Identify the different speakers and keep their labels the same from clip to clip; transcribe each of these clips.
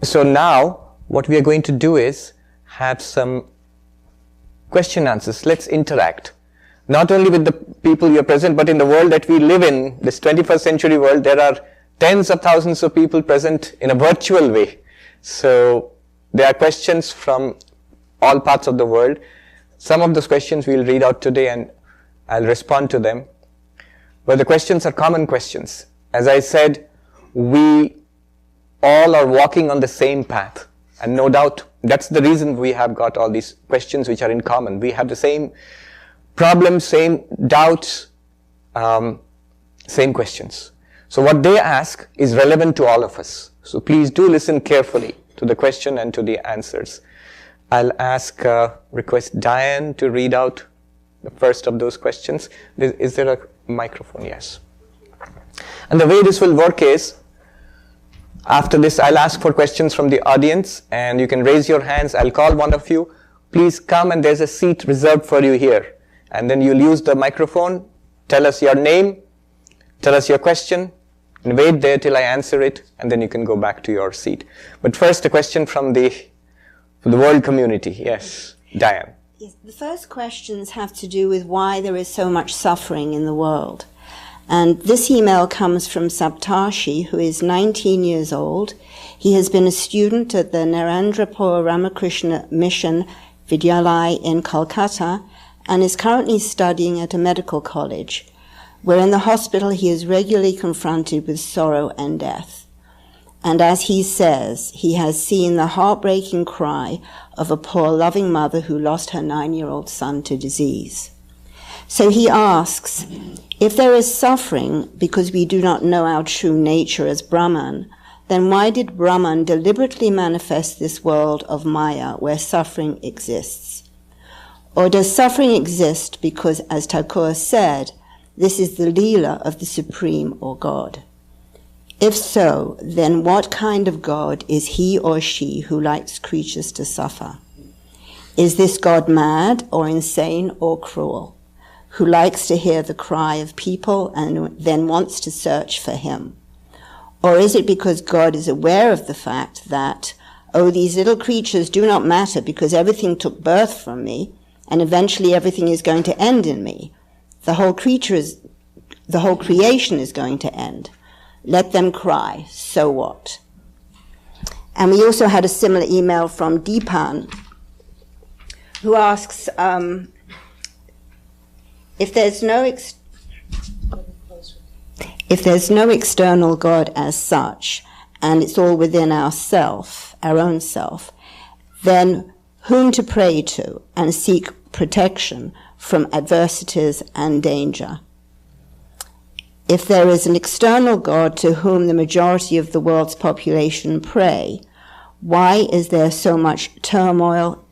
Speaker 1: So now, what we are going to do is have some question answers. Let's interact. Not only with the people here present, but in the world that we live in, this 21st century world, there are tens of thousands of people present in a virtual way. So there are questions from all parts of the world. Some of those questions we'll read out today and I'll respond to them. But the questions are common questions. As I said, we all are walking on the same path. And no doubt, that's the reason we have got all these questions which are in common. We have the same problems, same doubts, same questions. So what they ask is relevant to all of us. So please do listen carefully to the question and to the answers. I'll request Diane to read out the first of those questions. Is there a microphone? Yes. And the way this will work is, after this, I'll ask for questions from the audience, and you can raise your hands. I'll call one of you. Please come, and there's a seat reserved for you here. And then you'll use the microphone, tell us your name, tell us your question, and wait there till I answer it, and then you can go back to your seat. But first, a question from the world community. Yes, Diane.
Speaker 2: Yes, the first questions have to do with why there is so much suffering in the world. And this email comes from Saptashi, who is 19 years old. He has been a student at the Narendrapur Ramakrishna Mission Vidyalaya in Kolkata and is currently studying at a medical college, where in the hospital he is regularly confronted with sorrow and death. And as he says, he has seen the heartbreaking cry of a poor loving mother who lost her 9-year-old son to disease. So he asks, if there is suffering because we do not know our true nature as Brahman, then why did Brahman deliberately manifest this world of Maya where suffering exists? Or does suffering exist because, as Thakur said, this is the Leela of the Supreme or God? If so, then what kind of God is he or she who likes creatures to suffer? Is this God mad or insane or cruel, who likes to hear the cry of people and then wants to search for him? Or is it because God is aware of the fact that, oh, these little creatures do not matter because everything took birth from me, and eventually everything is going to end in me? The whole creation is going to end. Let them cry, so what? And we also had a similar email from Deepan, who asks, if there's no external God as such, and it's all within our own self, then whom to pray to and seek protection from adversities and danger? If there is an external God to whom the majority of the world's population pray, why is there so much turmoil,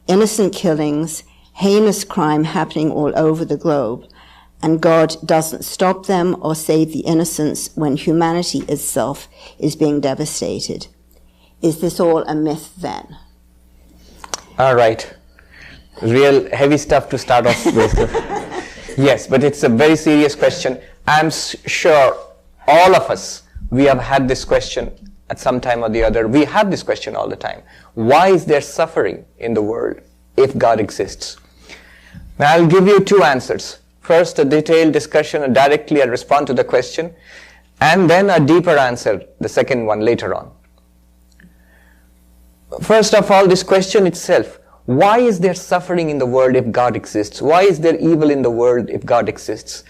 Speaker 2: innocent killings, heinous crime happening all over the globe, and God doesn't stop them or save the innocents when humanity itself is being devastated? Is this all a myth then?
Speaker 1: All right. Real heavy stuff to start off with. Yes, but it's a very serious question. I'm sure all of us, we have had this question at some time or the other. We have this question all the time. Why is there suffering in the world if God exists? Now I'll give you two answers. First, a detailed discussion, and directly I'll respond to the question, and then a deeper answer, the second one later on. First of all, this question itself. Why is there suffering in the world if God exists? Why is there evil in the world if God exists?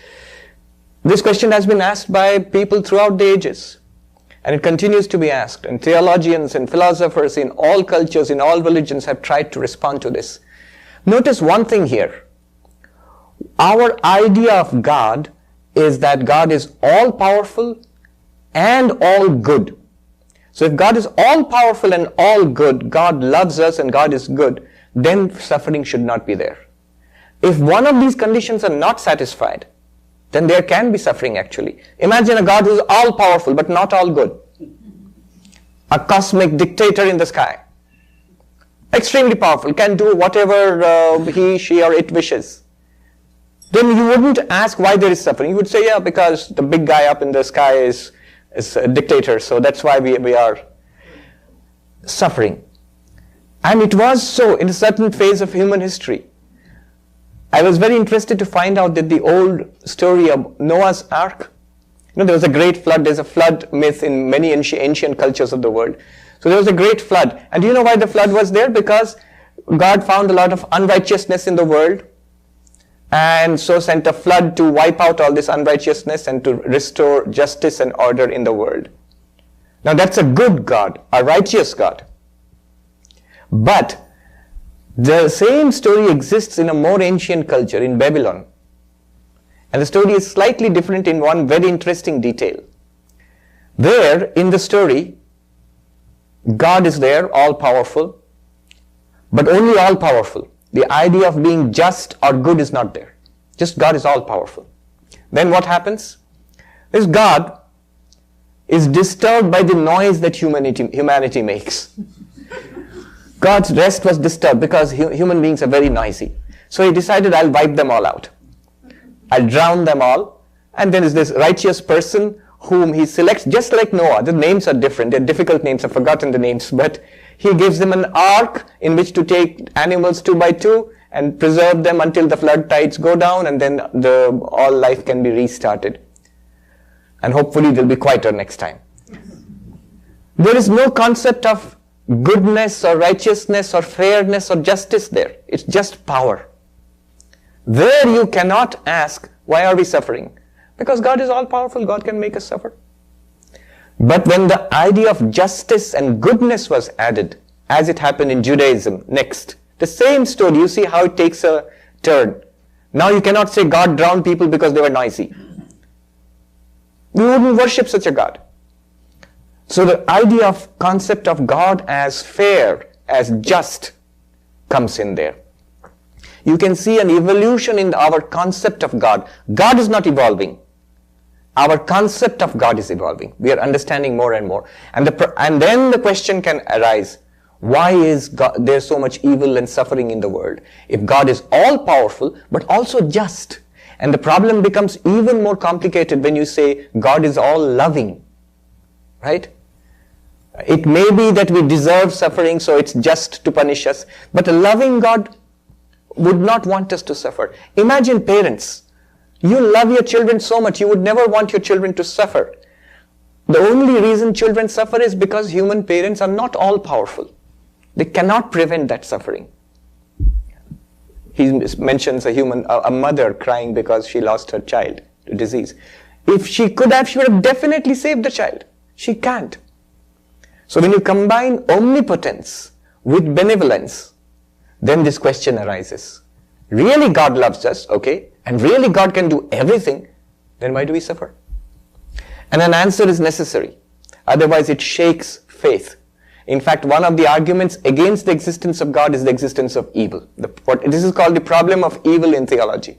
Speaker 1: This question has been asked by people throughout the ages, and it continues to be asked. And theologians and philosophers in all cultures, in all religions have tried to respond to this. Notice one thing here. Our idea of God is that God is all-powerful and all good. So if God is all-powerful and all good, God loves us and God is good, then suffering should not be there. If one of these conditions are not satisfied, then there can be suffering actually. Imagine a God who is all-powerful but not all good. A cosmic dictator in the sky. Extremely powerful, can do whatever he, she or it wishes. Then you wouldn't ask why there is suffering. You would say, yeah, because the big guy up in the sky is a dictator, so that's why we are. suffering. And it was so in a certain phase of human history. I was very interested to find out that the old story of Noah's Ark, there was a great flood. There's a flood myth in many ancient cultures of the world. So there was a great flood. And do you know why the flood was there? Because God found a lot of unrighteousness in the world, and so sent a flood to wipe out all this unrighteousness and to restore justice and order in the world. Now that's a good God, a righteous God. But the same story exists in a more ancient culture, in Babylon. And the story is slightly different in one very interesting detail. There, in the story, God is there, all-powerful, but only all-powerful. The idea of being just or good is not there. Just God is all-powerful. Then what happens? This God is disturbed by the noise that humanity makes. God's rest was disturbed because human beings are very noisy. So he decided, I'll wipe them all out. I'll drown them all. And then is this righteous person whom he selects, just like Noah. The names are different. They're difficult names. I've forgotten the names. But he gives them an ark in which to take animals 2 by 2 and preserve them until the flood tides go down, and then all life can be restarted. And hopefully they'll be quieter next time. There is no concept of goodness or righteousness or fairness or justice there. It's just power. There you cannot ask, why are we suffering? Because God is all-powerful. God can make us suffer. But when the idea of justice and goodness was added, as it happened in Judaism next, the same story, you see how it takes a turn. Now you cannot say God drowned people because they were noisy. We wouldn't worship such a God. So the idea of concept of God as fair, as just, comes in there. You can see an evolution in our concept of God. God is not evolving. Our concept of God is evolving. We are understanding more and more. And then the question can arise, why is there so much evil and suffering in the world? If God is all-powerful, but also just. And the problem becomes even more complicated when you say God is all-loving. Right? It may be that we deserve suffering, so it's just to punish us. But a loving God would not want us to suffer. Imagine parents. You love your children so much, you would never want your children to suffer. The only reason children suffer is because human parents are not all-powerful. They cannot prevent that suffering. He mentions a mother crying because she lost her child to disease. If she could have, she would have definitely saved the child. She can't. So when you combine omnipotence with benevolence, then this question arises. Really God loves us, okay, and really God can do everything, then why do we suffer? And an answer is necessary. Otherwise it shakes faith. In fact, one of the arguments against the existence of God is the existence of evil. This is called the problem of evil in theology.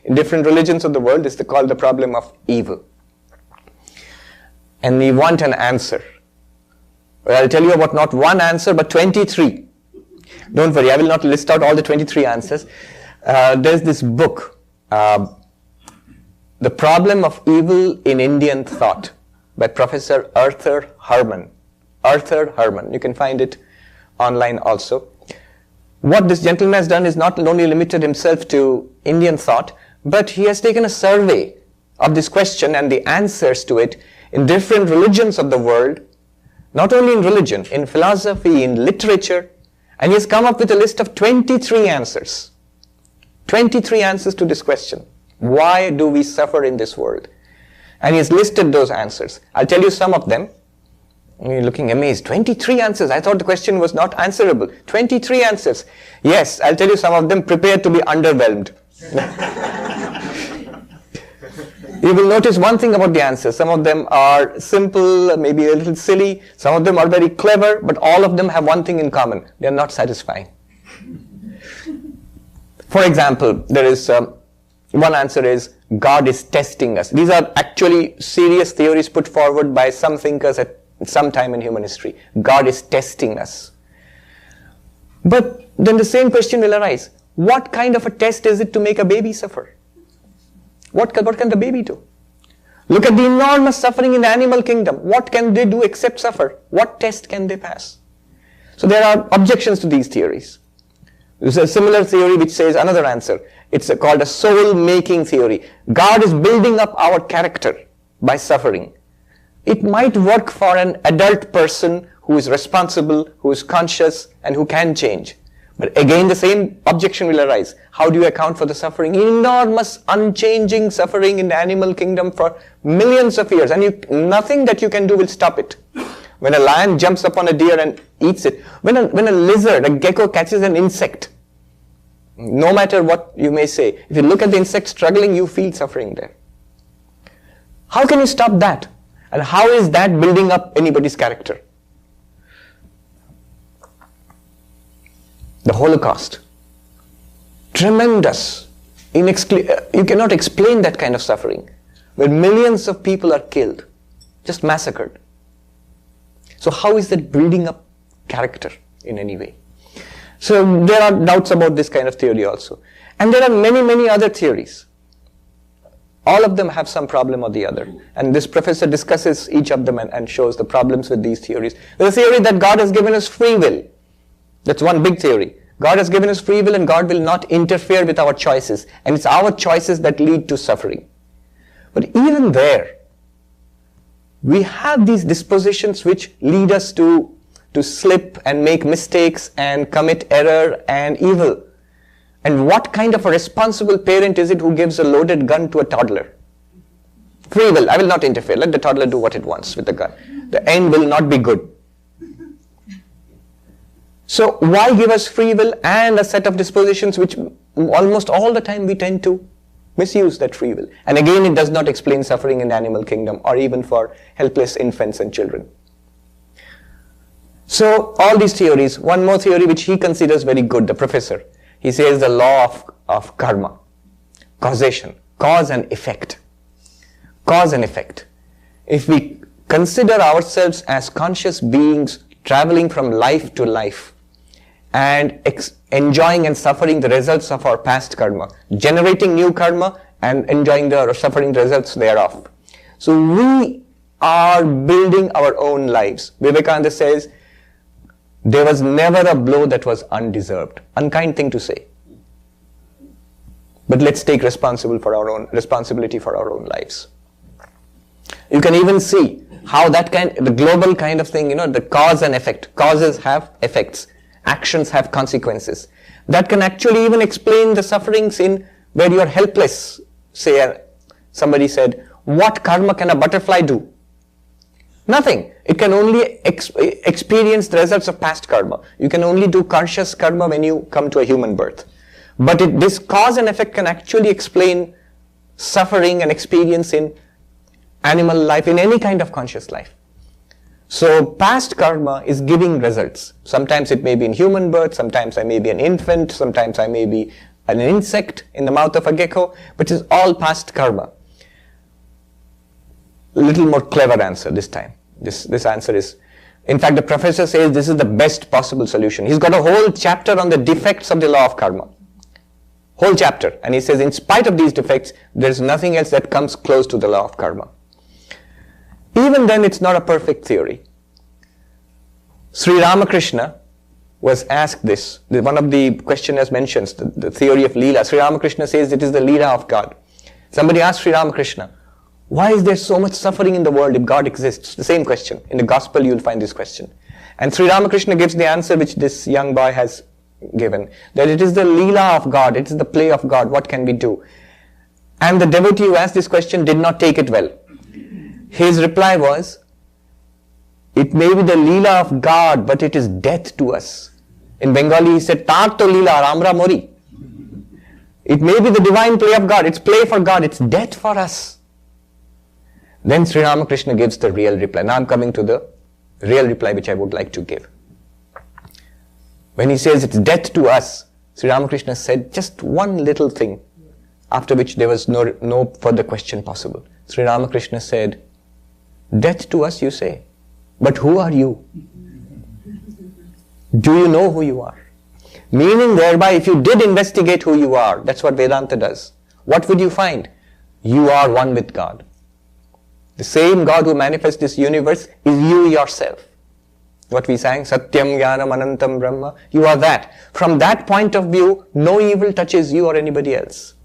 Speaker 1: In different religions of the world, this is called the problem of evil. And we want an answer. Well, I'll tell you about not one answer, but 23. Don't worry, I will not list out all the 23 answers. There's this book, The Problem of Evil in Indian Thought, by Professor Arthur Herman. Arthur Herman. You can find it online also. What this gentleman has done is not only limited himself to Indian thought, but he has taken a survey of this question and the answers to it in different religions of the world, not only in religion, in philosophy, in literature, and he has come up with a list of 23 answers. 23 answers to this question. Why do we suffer in this world? And he has listed those answers. I'll tell you some of them. You're looking amazed. 23 answers. I thought the question was not answerable. 23 answers. Yes, I'll tell you some of them. Prepare to be underwhelmed. You will notice one thing about the answers. Some of them are simple, maybe a little silly. Some of them are very clever, but all of them have one thing in common. They are not satisfying. For example, there is one answer is God is testing us. These are actually serious theories put forward by some thinkers at some time in human history. God is testing us. But then the same question will arise. What kind of a test is it to make a baby suffer? What can the baby do? Look at the enormous suffering in the animal kingdom. What can they do except suffer? What test can they pass? So there are objections to these theories. There's a similar theory which says another answer. It's called a soul-making theory. God is building up our character by suffering. It might work for an adult person who is responsible, who is conscious, and who can change. But again, the same objection will arise. How do you account for the suffering? Enormous, unchanging suffering in the animal kingdom for millions of years, and nothing that you can do will stop it. When a lion jumps upon a deer and eats it, when a lizard, a gecko catches an insect, no matter what you may say, if you look at the insect struggling, you feel suffering there. How can you stop that? And how is that building up anybody's character? The Holocaust. Tremendous. You cannot explain that kind of suffering, where millions of people are killed, just massacred. So how is that building up character in any way? So there are doubts about this kind of theory also. And there are many, many other theories. All of them have some problem or the other. And this professor discusses each of them and shows the problems with these theories. There's a theory that God has given us free will. That's one big theory. God has given us free will and God will not interfere with our choices. And it's our choices that lead to suffering. But even there, we have these dispositions which lead us to slip and make mistakes and commit error and evil. And what kind of a responsible parent is it who gives a loaded gun to a toddler? Free will. I will not interfere. Let the toddler do what it wants with the gun. The end will not be good. So why give us free will and a set of dispositions which almost all the time we tend to misuse that free will? And again, it does not explain suffering in the animal kingdom or even for helpless infants and children. So all these theories, one more theory which he considers very good, the professor. He says the law of karma, causation, cause and effect. Cause and effect. If we consider ourselves as conscious beings traveling from life to life and enjoying and suffering the results of our past karma, generating new karma and enjoying or suffering the results thereof. So we are building our own lives. Vivekananda says, there was never a blow that was undeserved. Unkind thing to say. But let's take responsibility for our own lives. You can even see how the global kind of thing, the cause and effect. Causes have effects. Actions have consequences. That can actually even explain the sufferings in where you are helpless. Say, somebody said, what karma can a butterfly do? Nothing. It can only experience the results of past karma. You can only do conscious karma when you come to a human birth. But this cause and effect can actually explain suffering and experience in animal life, in any kind of conscious life. So past karma is giving results. Sometimes it may be in human birth, sometimes I may be an infant, sometimes I may be an insect in the mouth of a gecko, but it's all past karma. A little more clever answer this time. This answer is, in fact, the professor says this is the best possible solution. He's got a whole chapter on the defects of the law of karma. Whole chapter. And he says, in spite of these defects, there's nothing else that comes close to the law of karma. Even then, it's not a perfect theory. Sri Ramakrishna was asked this. One of the questioners mentions the theory of Leela. Sri Ramakrishna says it is the Leela of God. Somebody asked Sri Ramakrishna, why is there so much suffering in the world if God exists? The same question. In the gospel you will find this question. And Sri Ramakrishna gives the answer which this young boy has given. That it is the Leela of God. It is the play of God. What can we do? And the devotee who asked this question did not take it well. His reply was, it may be the Leela of God, but it is death to us. In Bengali he said, Tar to Leela, Ramra Mori. It may be the divine play of God. It's play for God. It's death for us. Then Sri Ramakrishna gives the real reply. Now I'm coming to the real reply which I would like to give. When he says it's death to us, Sri Ramakrishna said just one little thing, after which there was no further question possible. Sri Ramakrishna said, death to us you say, but who are you? Do you know who you are? Meaning thereby, if you did investigate who you are, that's what Vedanta does. What would you find? You are one with God. The same God who manifests this universe is you yourself. What we sang, Satyam Jnanam Anantam Brahma. You are that. From that point of view, no evil touches you or anybody else.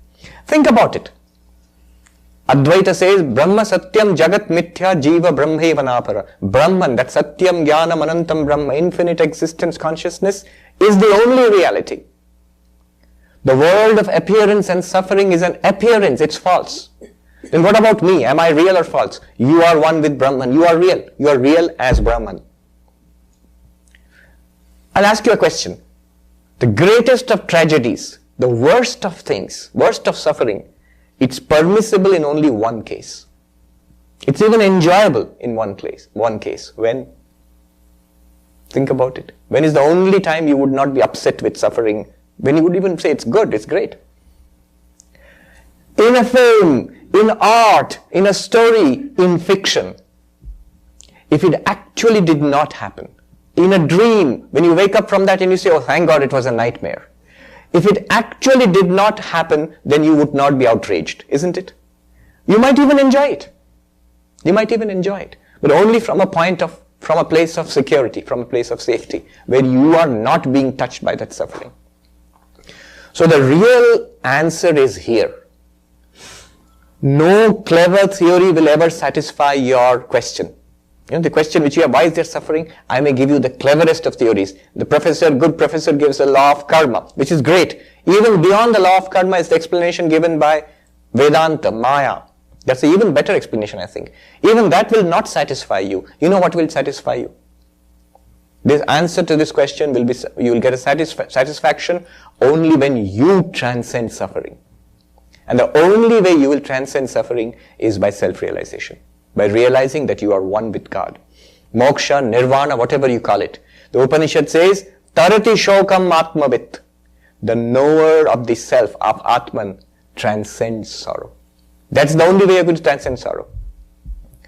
Speaker 1: Think about it. Advaita says, Brahma Satyam Jagat Mithya Jiva Brahmeva Napara. Brahman, that Satyam Jnanam Anantam Brahma, infinite existence consciousness, is the only reality. The world of appearance and suffering is an appearance, it's false. Then what about me? Am I real or false? You are one with Brahman. You are real. You are real as Brahman. I'll ask you a question. The greatest of tragedies, the worst of things, worst of suffering, it's permissible in only one case. It's even enjoyable in one case. When? Think about it. When is the only time you would not be upset with suffering? When you would even say it's good, it's great. In a film, in art, in a story, in fiction, if it actually did not happen, in a dream, when you wake up from that and you say, oh, thank God it was a nightmare. If it actually did not happen, then you would not be outraged, isn't it? You might even enjoy it. You might even enjoy it. But only from a place of security, from a place of safety, where you are not being touched by that suffering. So the real answer is here. No clever theory will ever satisfy your question. The question which you have, why is there suffering? I may give you the cleverest of theories. The good professor gives a law of karma, which is great. Even beyond the law of karma is the explanation given by Vedanta, Maya. That's an even better explanation, I think. Even that will not satisfy you. You know what will satisfy you? The answer to this question will be, you will get a satisfaction only when you transcend suffering. And the only way you will transcend suffering is by self-realization. By realizing that you are one with God. Moksha, nirvana, whatever you call it. The Upanishad says, Tarati shokam atmavit. The knower of the self, of Atman, transcends sorrow. That's the only way you're going to transcend sorrow.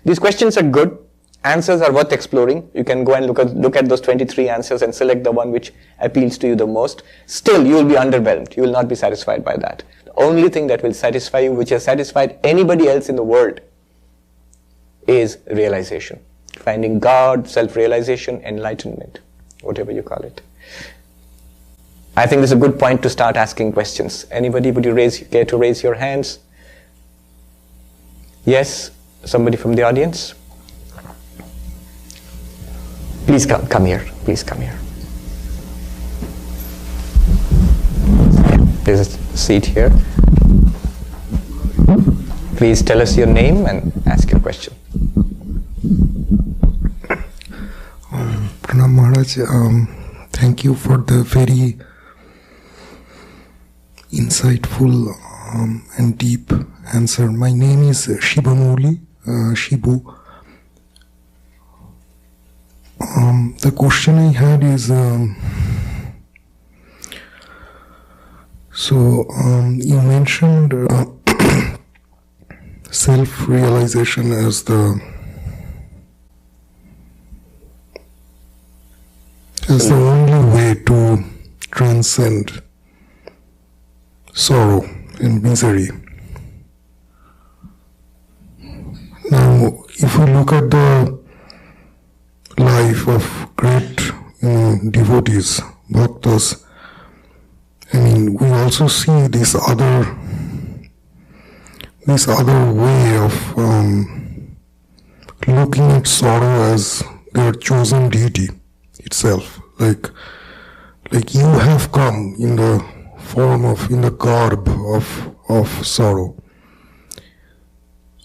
Speaker 1: These questions are good. Answers are worth exploring. You can go and look at those 23 answers and select the one which appeals to you the most. Still, you will be underwhelmed. You will not be satisfied by that. The only thing that will satisfy you, which has satisfied anybody else in the world, is realization. Finding God, self-realization, enlightenment, whatever you call it. I think this is a good point to start asking questions. Anybody, would you care to raise your hands? Yes? Somebody from the audience? Please come here. Please come here. There's a seat here. Please tell us your name and ask your question.
Speaker 3: Pranam Maharaj, thank you for the very insightful and deep answer. My name is Shibamuli, Shibu. The question I had is, you mentioned self-realization as the only way to transcend sorrow and misery. Now, if we look at the life of great devotees, bhaktas, we also see this other way of looking at sorrow as their chosen deity itself. Like you have come in the form of, in the garb of sorrow.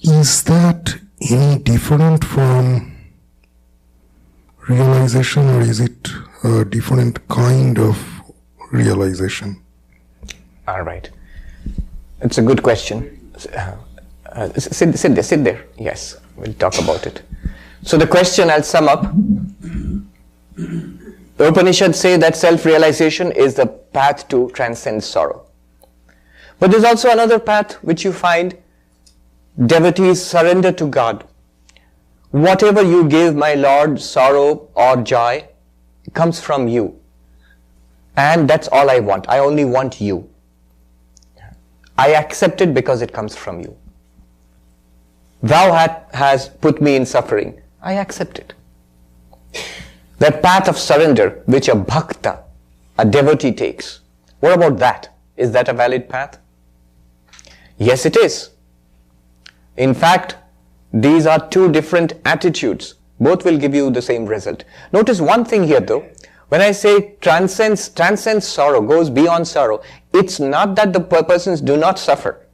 Speaker 3: Is that any different from realization, or is it a different kind of realization?
Speaker 1: All right. It's a good question. Sit there. Yes, we'll talk about it. So the question, I'll sum up. The Upanishads say that self-realization is the path to transcend sorrow. But there's also another path which you find devotees surrender to God. Whatever you give, my Lord, sorrow or joy, comes from you. And that's all I want. I only want you. I accept it because it comes from you. Thou has put me in suffering. I accept it. That path of surrender which a bhakta, a devotee takes. What about that? Is that a valid path? Yes, it is. In fact, these are two different attitudes. Both will give you the same result. Notice one thing here though. When I say transcends sorrow, goes beyond sorrow, it's not that the persons do not suffer.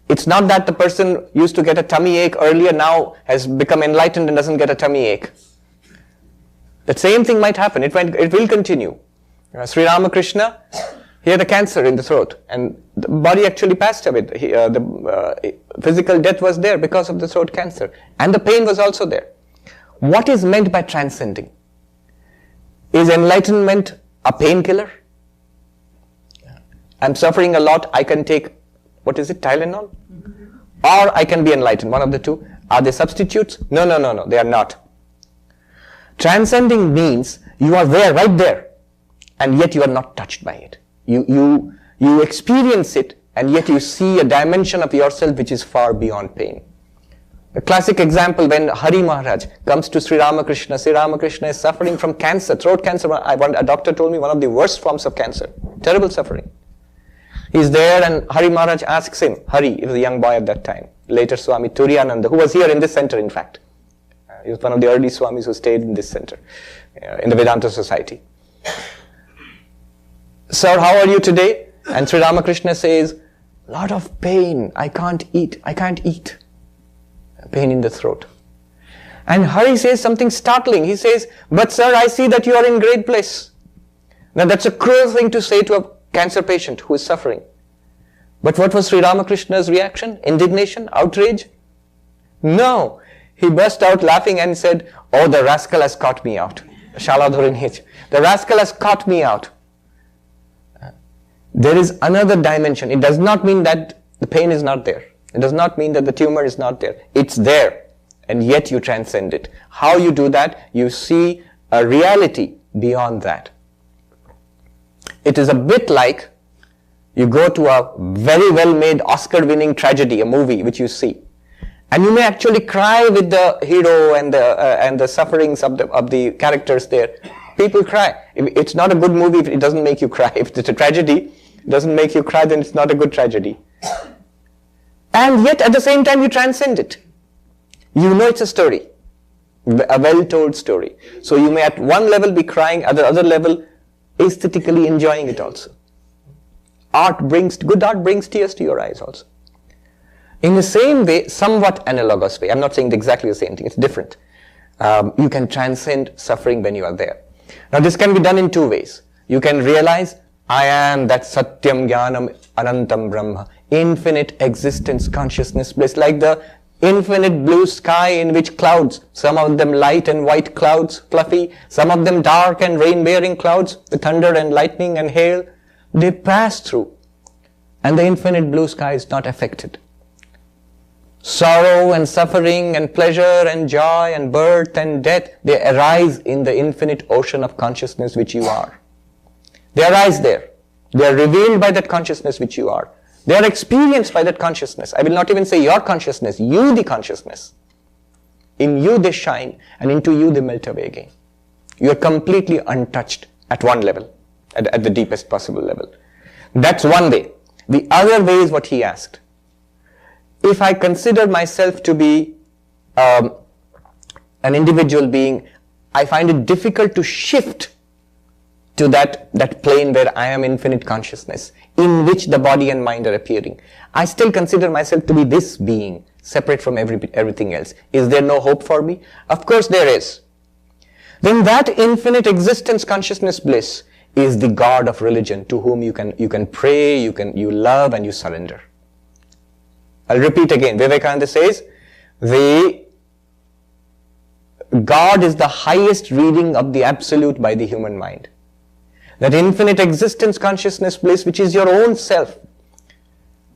Speaker 1: It's not that the person used to get a tummy ache earlier, now has become enlightened and doesn't get a tummy ache. The same thing might happen. It will continue. Sri Ramakrishna, he had a cancer in the throat and the body actually passed away. The physical death was there because of the throat cancer and the pain was also there. What is meant by transcending? Is enlightenment a painkiller? I'm suffering a lot, I can take, what is it, Tylenol? Or I can be enlightened, one of the two. Are they substitutes? No, they are not. Transcending means you are there, right there, and yet you are not touched by it. You experience it, and yet you see a dimension of yourself which is far beyond pain. A classic example, when Hari Maharaj comes to Sri Ramakrishna is suffering from cancer, throat cancer. A doctor told me one of the worst forms of cancer, terrible suffering. He's there and Hari Maharaj asks him, Hari, he was a young boy at that time, later Swami Turiyananda, who was here in this center in fact. He was one of the early Swamis who stayed in this center, in the Vedanta Society. Sir, how are you today? And Sri Ramakrishna says, lot of pain, I can't eat. Pain in the throat. And Hari says something startling. He says, but sir, I see that you are in great bliss. Now that's a cruel thing to say to a cancer patient who is suffering. But what was Sri Ramakrishna's reaction? Indignation? Outrage? No. He burst out laughing and said, oh, the rascal has caught me out. The rascal has caught me out. There is another dimension. It does not mean that the pain is not there. It does not mean that the tumor is not there. It's there, and yet you transcend it. How you do that? You see a reality beyond that. It is a bit like you go to a very well-made Oscar-winning tragedy, a movie which you see, and you may actually cry with the hero and the sufferings of the characters there. People cry. If it's not a good movie if it doesn't make you cry. If it's a tragedy, it doesn't make you cry, then it's not a good tragedy. And yet at the same time you transcend it. You know it's a story, a well-told story. So you may at one level be crying, at the other level aesthetically enjoying it also. Good art brings tears to your eyes also. In the same way, somewhat analogous way, I'm not saying exactly the same thing, it's different. You can transcend suffering when you are there. Now this can be done in two ways. You can realize, I am that Satyam Jnanam Anantam Brahma, infinite existence, consciousness, bliss, like the infinite blue sky in which clouds, some of them light and white clouds, fluffy, some of them dark and rain-bearing clouds, the thunder and lightning and hail, they pass through, and the infinite blue sky is not affected. Sorrow and suffering and pleasure and joy and birth and death, they arise in the infinite ocean of consciousness which you are. They arise there. They are revealed by that consciousness which you are. They are experienced by that consciousness. I will not even say your consciousness, you the consciousness. In you they shine, and into you they melt away again. You are completely untouched at one level, at the deepest possible level. That's one way. The other way is what he asked. If I consider myself to be an individual being, I find it difficult to shift to that plane where I am infinite consciousness, in which the body and mind are appearing. I still consider myself to be this being, separate from everything else. Is there no hope for me? Of course there is. Then that infinite existence, consciousness, bliss is the God of religion, to whom you can pray, you love, and you surrender. I'll repeat again. Vivekananda says, the God is the highest reading of the absolute by the human mind. That infinite existence, consciousness, bliss, which is your own self.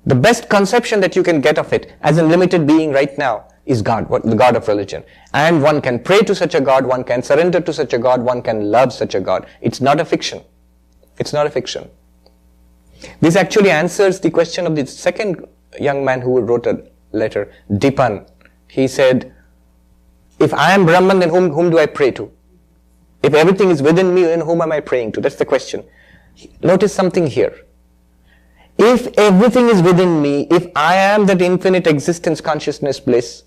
Speaker 1: The best conception that you can get of it as a limited being right now is God, the God of religion. And one can pray to such a God, one can surrender to such a God, one can love such a God. It's not a fiction. It's not a fiction. This actually answers the question of the second young man who wrote a letter, Dipan. He said, if I am Brahman, then whom do I pray to? If everything is within me, then whom am I praying to? That's the question. Notice something here. If everything is within me, if I am that infinite existence, consciousness, bliss,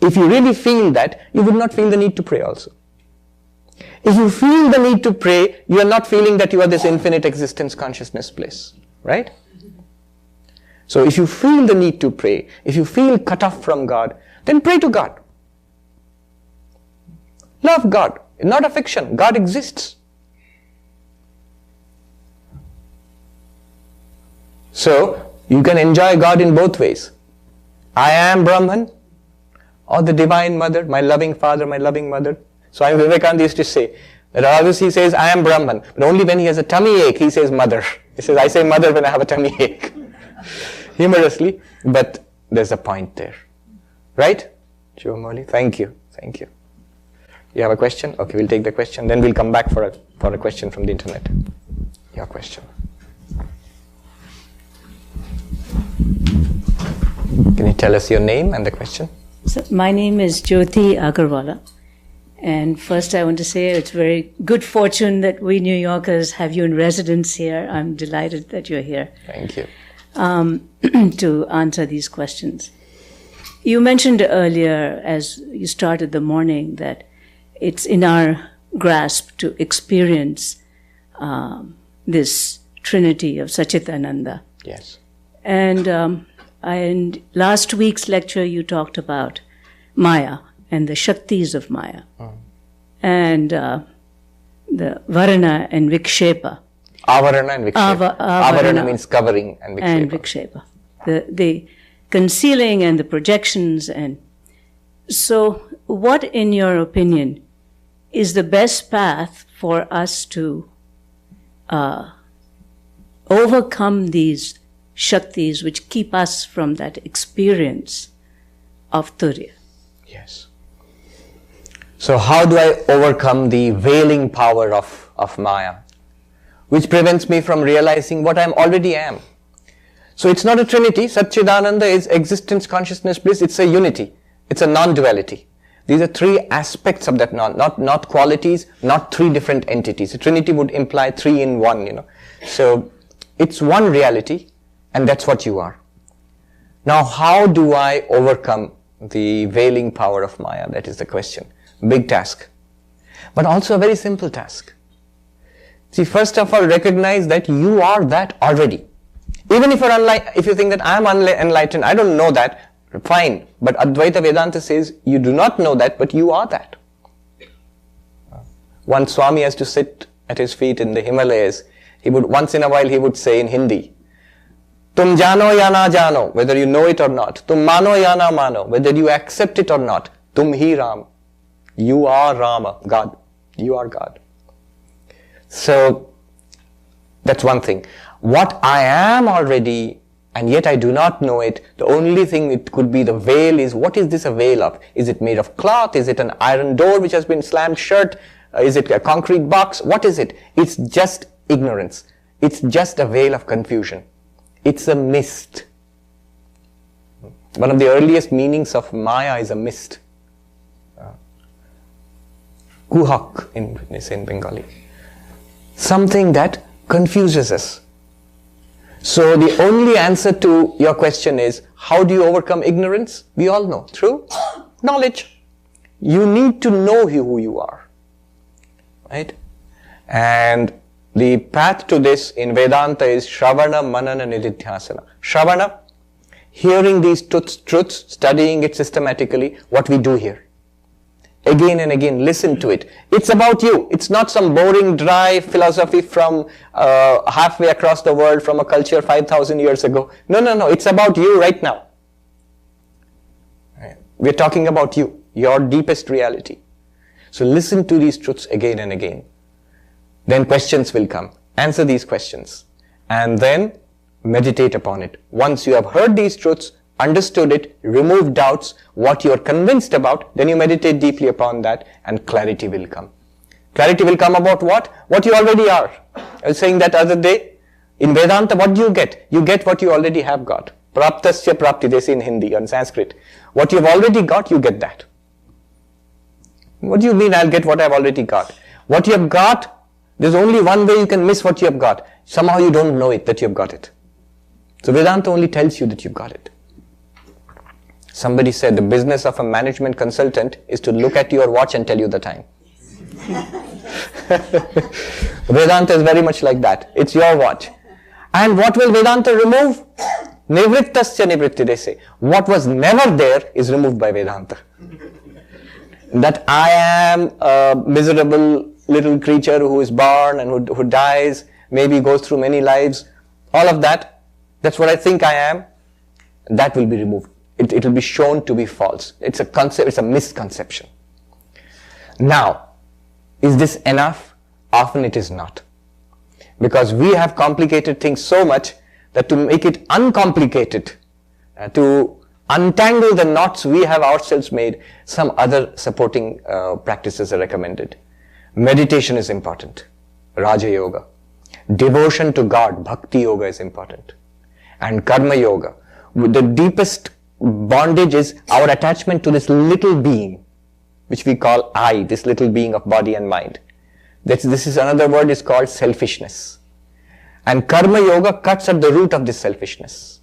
Speaker 1: if you really feel that, you would not feel the need to pray also. If you feel the need to pray, you are not feeling that you are this infinite existence, consciousness, bliss. Right? So if you feel the need to pray, if you feel cut off from God, then pray to God. Love God. Not a fiction. God exists. So, you can enjoy God in both ways. I am Brahman, or the Divine Mother, my loving Father, my loving Mother. Swami Vivekananda used to say, that always he says, I am Brahman, but only when he has a tummy ache, he says Mother. He says, I say Mother when I have a tummy ache. Humorously, but there's a point there. Right? Shivamoli, thank you. Thank you. You have a question? Okay, we'll take the question. Then we'll come back for a question from the internet. Your question. Can you tell us your name and the question?
Speaker 4: So my name is Jyoti Agarwala. And first I want to say it's very good fortune that we New Yorkers have you in residence here. I'm delighted that you're here.
Speaker 1: Thank you.
Speaker 4: To answer these questions. You mentioned earlier, as you started the morning, that it's in our grasp to experience this Trinity of Satchitananda.
Speaker 1: Yes.
Speaker 4: And in last week's lecture, you talked about Maya and the Shaktis of Maya, and the Varana and Vikshepa.
Speaker 1: Avarana and Vikshepa. Avarana means covering, and Vikshepa.
Speaker 4: And Vikshepa. The concealing and the projections. And so, what, in your opinion, is the best path for us to overcome these Shaktis which keep us from that experience of Turiya?
Speaker 1: Yes. So how do I overcome the veiling power of Maya, which prevents me from realizing what I already am? So it's not a trinity. Satchidananda is existence, consciousness, bliss. It's a unity. It's a non-duality. These are three aspects of that not qualities, not three different entities. A trinity would imply three in one, So it's one reality, and that's what you are. Now, how do I overcome the veiling power of Maya? That is the question. Big task. But also a very simple task. See, first of all, recognize that you are that already. Even if you think that I am enlightened, I don't know that, fine. But Advaita Vedanta says, you do not know that, but you are that. One Swami has to sit at his feet in the Himalayas. Once in a while he would say in Hindi, Tum jano ya na jano, whether you know it or not. Tum mano ya na mano, whether you accept it or not. Tum hi Ram. You are Rama, God. You are God. So, that's one thing. What I am already, and yet I do not know it, the only thing it could be the veil is, what is this a veil of? Is it made of cloth? Is it an iron door which has been slammed shut? Is it a concrete box? What is it? It's just ignorance. It's just a veil of confusion. It's a mist. One of the earliest meanings of Maya is a mist. Kuhak in Bengali. Something that confuses us. So the only answer to your question is, how do you overcome ignorance? We all know. Through knowledge. You need to know who you are. Right? And the path to this in Vedanta is Shravana, Manana, Nididhyasana. Shravana, hearing these truths, studying it systematically, what we do here. Again and again, listen to it. It's about you. It's not some boring, dry philosophy from halfway across the world from a culture 5,000 years ago. No. It's about you right now. We're talking about you, your deepest reality. So listen to these truths again and again. Then questions will come. Answer these questions. And then meditate upon it. Once you have heard these truths, understood it, removed doubts, what you are convinced about, then you meditate deeply upon that and clarity will come. Clarity will come about what? What you already are. I was saying that other day, in Vedanta, what do you get? You get what you already have got. Praptasya prapti, they say in Hindi or in Sanskrit. What you've already got, you get that. What do you mean I'll get what I've already got? What you have got, there's only one way you can miss what you have got. Somehow you don't know it, that you have got it. So Vedanta only tells you that you've got it. Somebody said the business of a management consultant is to look at your watch and tell you the time. Vedanta is very much like that. It's your watch. And what will Vedanta remove? Nivrittasya nivritti, they say. What was never there is removed by Vedanta. That I am a miserable little creature who is born and who dies, maybe goes through many lives, all of that, that's what I think I am, that will be removed. It will be shown to be false. It's a concept, it's a misconception. Now, is this enough? Often it is not. Because we have complicated things so much that to make it uncomplicated, to untangle the knots we have ourselves made, some other supporting practices are recommended. Meditation is important. Raja Yoga. Devotion to God, Bhakti Yoga is important. And Karma Yoga. The deepest bondage is our attachment to this little being, which we call I, this little being of body and mind. This is another word is called selfishness. And Karma Yoga cuts at the root of this selfishness.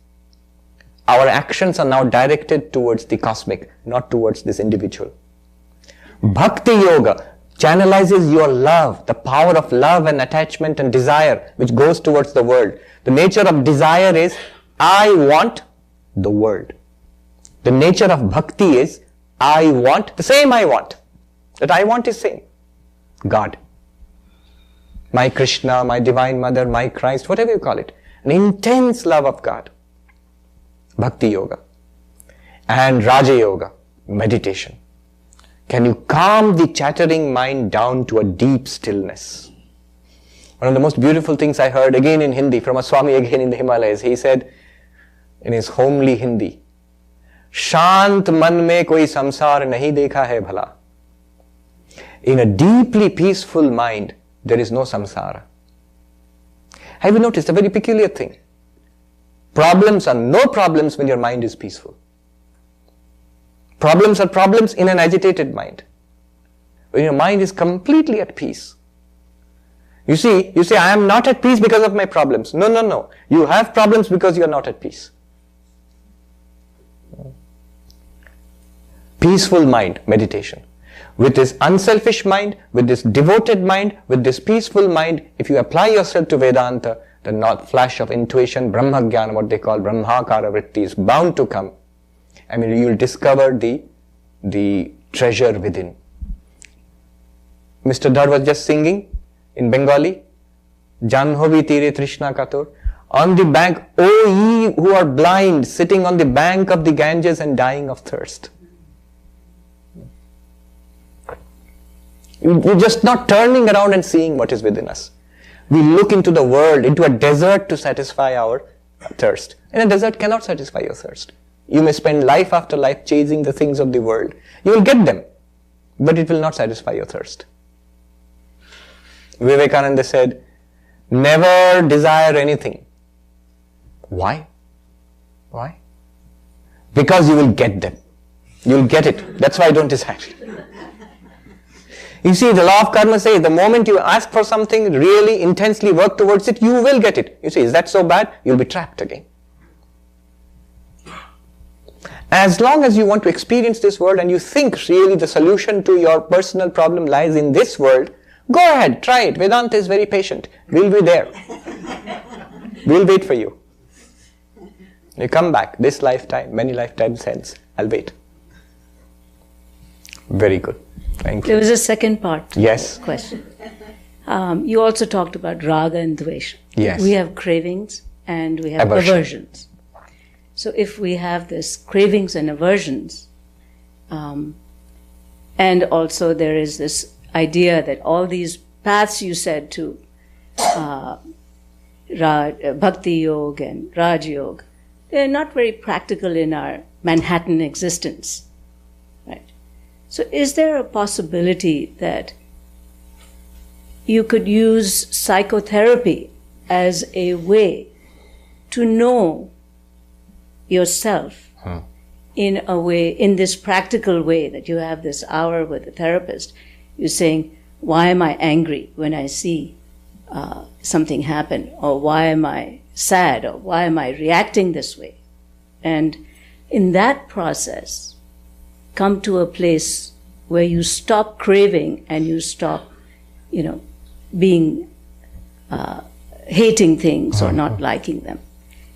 Speaker 1: Our actions are now directed towards the cosmic, not towards this individual. Bhakti Yoga channelizes your love, the power of love and attachment and desire, which goes towards the world. The nature of desire is, I want the world. The nature of bhakti is, I want the same I want. That I want is same. God. My Krishna, my Divine Mother, my Christ, whatever you call it. An intense love of God. Bhakti Yoga. And Raja Yoga, meditation. Can you calm the chattering mind down to a deep stillness? One of the most beautiful things I heard again in Hindi from a Swami again in the Himalayas. He said in his homely Hindi, Shant man mein koi samsar nahi dekha hai bhala. In a deeply peaceful mind, there is no samsara. Have you noticed a very peculiar thing? Problems are no problems when your mind is peaceful. Problems are problems in an agitated mind. When your mind is completely at peace. You say, I am not at peace because of my problems. No. You have problems because you are not at peace. Peaceful mind, meditation. With this unselfish mind, with this devoted mind, with this peaceful mind, if you apply yourself to Vedanta, the flash of intuition, Brahma Jnana, what they call Brahmakara Vritti, is bound to come. I mean, you will discover the treasure within. Mr. Dhar was just singing in Bengali, Janhovi Tire Trishna Katur. On the bank, O ye who are blind, sitting on the bank of the Ganges and dying of thirst. You're just not turning around and seeing what is within us. We look into the world, into a desert to satisfy our thirst. And a desert cannot satisfy your thirst. You may spend life after life chasing the things of the world. You will get them, but it will not satisfy your thirst. Vivekananda said, never desire anything. Why? Why? Because you will get them. You will get it. That's why I don't desire it. You see, the law of karma says the moment you ask for something, really intensely work towards it, you will get it. You see, is that so bad? You'll be trapped again. As long as you want to experience this world and you think really the solution to your personal problem lies in this world, go ahead, try it. Vedanta is very patient. We'll be there. We'll wait for you. You come back this lifetime, many lifetimes hence. I'll wait. Very good. Thank you.
Speaker 4: There was a second part to
Speaker 1: yes.
Speaker 4: the question. You also talked about raga and dvesha.
Speaker 1: Yes.
Speaker 4: We have cravings and we have aversions. So if we have this cravings and aversions, and also there is this idea that all these paths you said to Bhakti Yoga and Raj Yoga, they're not very practical in our Manhattan existence. So is there a possibility that you could use psychotherapy as a way to know yourself in a way, in this practical way that you have this hour with a therapist, you're saying, why am I angry when I see something happen? Or why am I sad? Or why am I reacting this way? And in that process, come to a place where you stop craving and you stop, being, hating things or not liking them.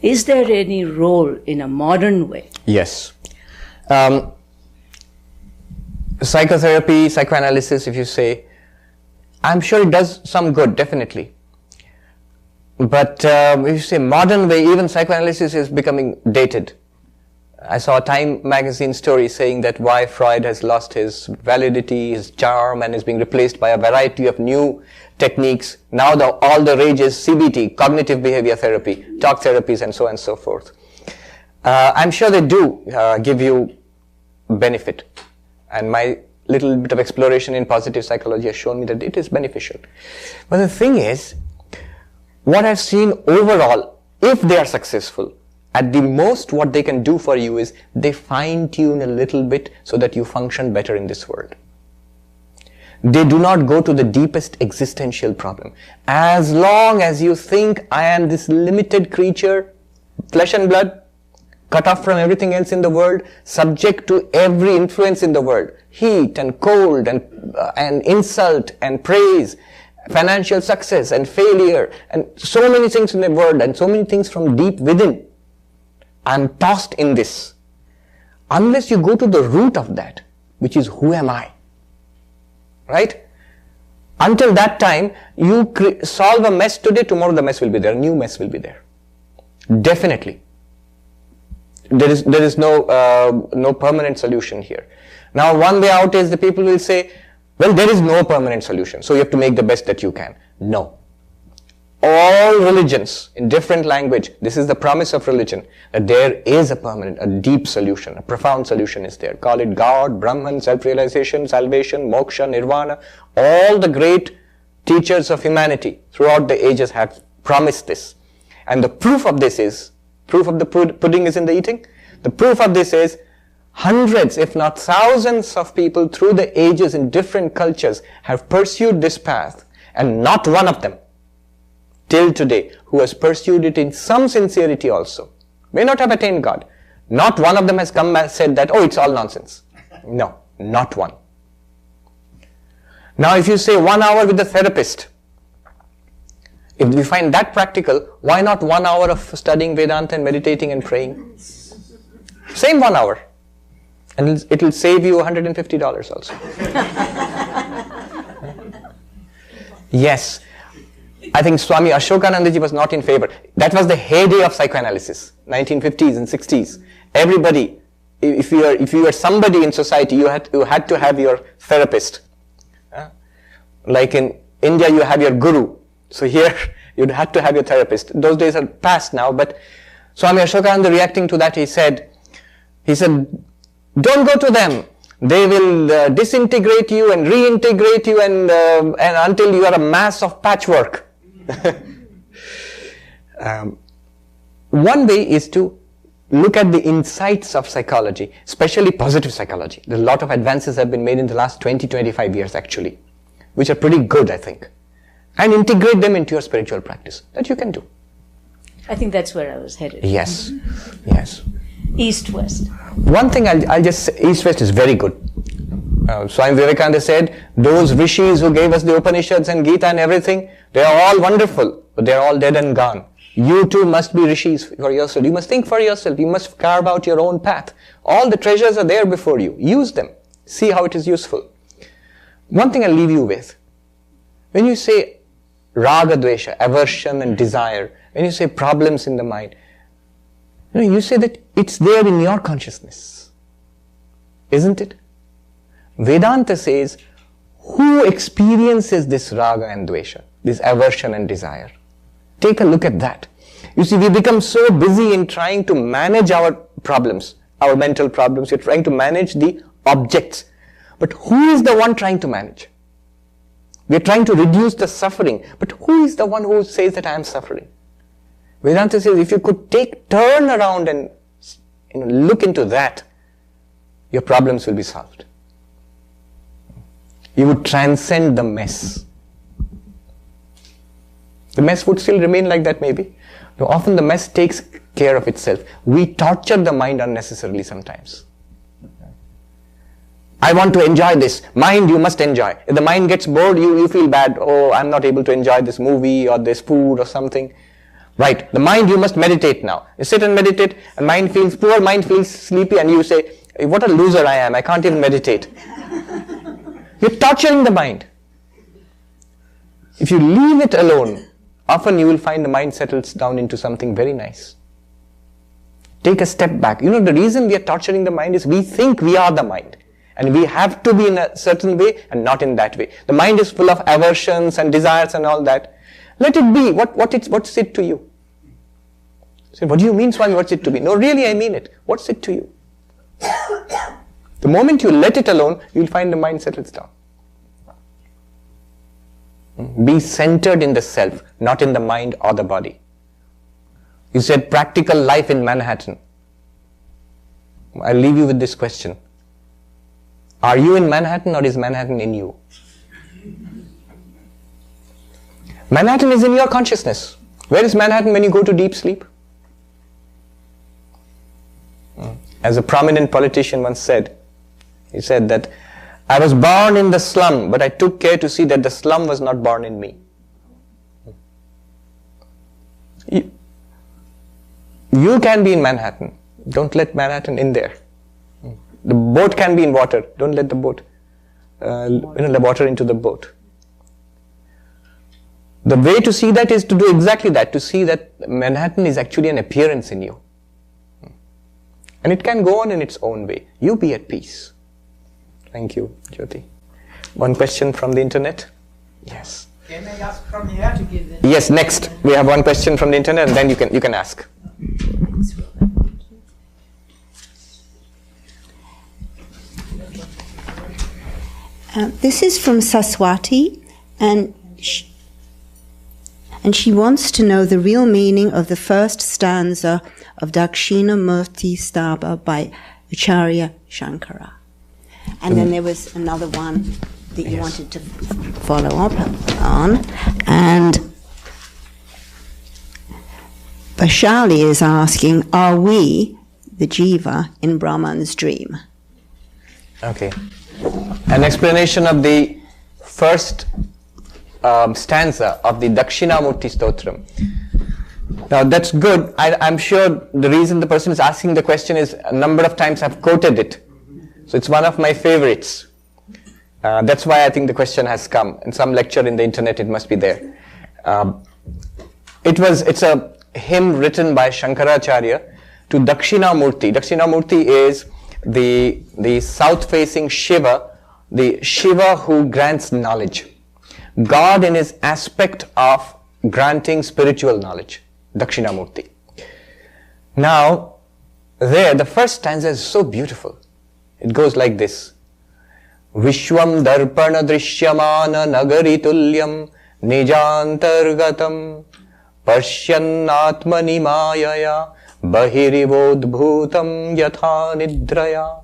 Speaker 4: Is there any role in a modern way?
Speaker 1: Yes. Psychotherapy, psychoanalysis, if you say, I'm sure it does some good, definitely. But if you say modern way, even psychoanalysis is becoming dated. I saw a Time magazine story saying that why Freud has lost his validity, his charm, and is being replaced by a variety of new techniques. Now all the rage is CBT, cognitive behavior therapy, talk therapies, and so on and so forth. I'm sure they do give you benefit. And my little bit of exploration in positive psychology has shown me that it is beneficial. But the thing is, what I've seen overall, if they are successful, at the most what they can do for you is they fine-tune a little bit so that you function better in this world. They do not go to the deepest existential problem. As long as you think I am this limited creature, flesh and blood, cut off from everything else in the world, subject to every influence in the world, heat and cold and insult and praise, financial success and failure, and so many things in the world and so many things from deep within. I'm tossed in this. Unless you go to the root of that, which is who am I? Right? Until that time, you solve a mess today, tomorrow the mess will be there, a new mess will be there. Definitely. There is no permanent solution here. Now, one way out is the people will say, well, there is no permanent solution, so you have to make the best that you can. No. All religions in different language, this is the promise of religion, that there is a permanent, a deep solution, a profound solution is there. Call it God, Brahman, self-realization, salvation, moksha, nirvana. All the great teachers of humanity throughout the ages have promised this. And the proof of this is, proof of the pudding is in the eating. The proof of this is hundreds, if not thousands of people through the ages in different cultures have pursued this path, and not one of them till today who has pursued it in some sincerity also, may not have attained God. Not one of them has come and said that, oh, it's all nonsense. No, not one. Now if you say 1 hour with the therapist, if we find that practical, why not 1 hour of studying Vedanta and meditating and praying? Same 1 hour. And it will save you $150 also. Yes. I think Swami Ashokanandaji was not in favor. That was the heyday of psychoanalysis, 1950s and 60s. Everybody, if you were somebody in society, you had to have your therapist. Like in India, you have your guru. So here, you'd had to have your therapist. Those days are past now, but Swami Ashokananda, reacting to that, he said, don't go to them. They will disintegrate you and reintegrate you and until you are a mass of patchwork. One way is to look at the insights of psychology, especially positive psychology. A lot of advances have been made in the last 20-25 years actually, which are pretty good, I think. And integrate them into your spiritual practice. That you can do.
Speaker 4: I think that's where I was headed.
Speaker 1: Yes, yes.
Speaker 4: East-West.
Speaker 1: One thing I'll just say, East-West is very good. Swami Vivekananda said, those rishis who gave us the Upanishads and Gita and everything, they are all wonderful, but they are all dead and gone. You too must be rishis for yourself. You must think for yourself. You must carve out your own path. All the treasures are there before you. Use them. See how it is useful. One thing I'll leave you with. When you say raga, dvesha, aversion and desire, when you say problems in the mind, you say that it's there in your consciousness. Isn't it? Vedanta says, who experiences this raga and dvesha, this aversion and desire? Take a look at that. You see, we become so busy in trying to manage our problems, our mental problems. We're trying to manage the objects. But who is the one trying to manage? We're trying to reduce the suffering. But who is the one who says that I am suffering? Vedanta says, if you could turn around and look into that, your problems will be solved. You would transcend the mess. The mess would still remain like that maybe. No, often the mess takes care of itself. We torture the mind unnecessarily sometimes. I want to enjoy this. Mind, you must enjoy. If the mind gets bored, you feel bad. Oh, I'm not able to enjoy this movie or this food or something. Right. The mind, you must meditate now. You sit and meditate, and poor mind feels sleepy, and you say, what a loser I am. I can't even meditate. You're torturing the mind. If you leave it alone, often you will find the mind settles down into something very nice. Take a step back. The reason we are torturing the mind is we think we are the mind. And we have to be in a certain way and not in that way. The mind is full of aversions and desires and all that. Let it be. What's it to you? Say, what do you mean, Swami, what's it to be? No, really, I mean it. What's it to you? The moment you let it alone, you'll find the mind settles down. Be centered in the self, not in the mind or the body. You said practical life in Manhattan. I'll leave you with this question. Are you in Manhattan or is Manhattan in you? Manhattan is in your consciousness. Where is Manhattan when you go to deep sleep? As a prominent politician once said, he said that I was born in the slum, but I took care to see that the slum was not born in me. You can be in Manhattan. Don't let Manhattan in there. The boat can be in water. Don't let the boat, the water into the boat. The way to see that is to do exactly that, to see that Manhattan is actually an appearance in you. And it can go on in its own way. You be at peace. Thank you, Jyoti. One question from the internet? Yes.
Speaker 5: Can I ask from here to give the...
Speaker 1: Yes, next. We have one question from the internet and then you can ask.
Speaker 2: This is from Saswati, and she wants to know the real meaning of the first stanza of Dakshina Murti Stava by Acharya Shankara. And then there was another one that you wanted to follow up on. And Vaishali is asking, are we, the jiva, in Brahman's dream?
Speaker 1: Okay. An explanation of the first stanza of the Dakshinamurti Stotram. Now that's good. I'm sure the reason the person is asking the question is a number of times I've quoted it. So it's one of my favorites. That's why I think the question has come. In some lecture in the internet it must be there. It's a hymn written by Shankaracharya to Dakshinamurti. Dakshinamurti is the south-facing Shiva, the Shiva who grants knowledge. God in his aspect of granting spiritual knowledge. Dakshinamurti. Now, there, the first stanza is so beautiful. It goes like this. Vishwam darpana drishyamana nagari tulyam nijantargatam pashyannatmani mayaya bahirivodbhutam yatha nidraya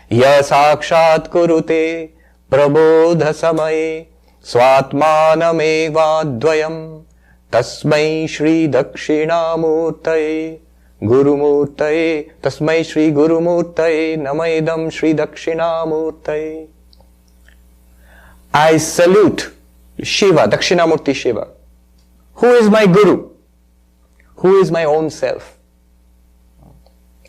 Speaker 1: ya sakshat kurute prabodha samaye swatmanamevadvayam tasmai shri dakshinamurtaye Gurumurtaye, Tasmai Shri Gurumurtaye, Namaidam Shri Dakshinamurtaye. I salute Shiva, Dakshinamurti Shiva. Who is my Guru? Who is my own self?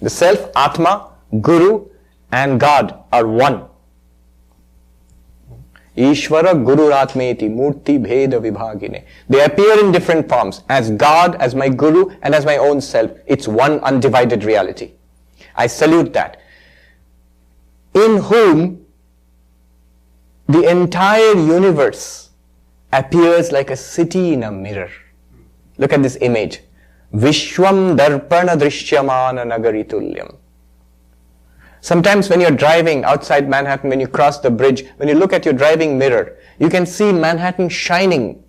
Speaker 1: The self, Atma, Guru and God are one. Ishvara Gururatmeti Murti Bheda Vibhagine. They appear in different forms as God, as my Guru, and as my own self. It's one undivided reality. I salute that. In whom the entire universe appears like a city in a mirror. Look at this image. Vishwam Darpana Drishyamana Nagari Tulyam. Sometimes when you're driving outside Manhattan, when you cross the bridge, when you look at your driving mirror, you can see Manhattan shining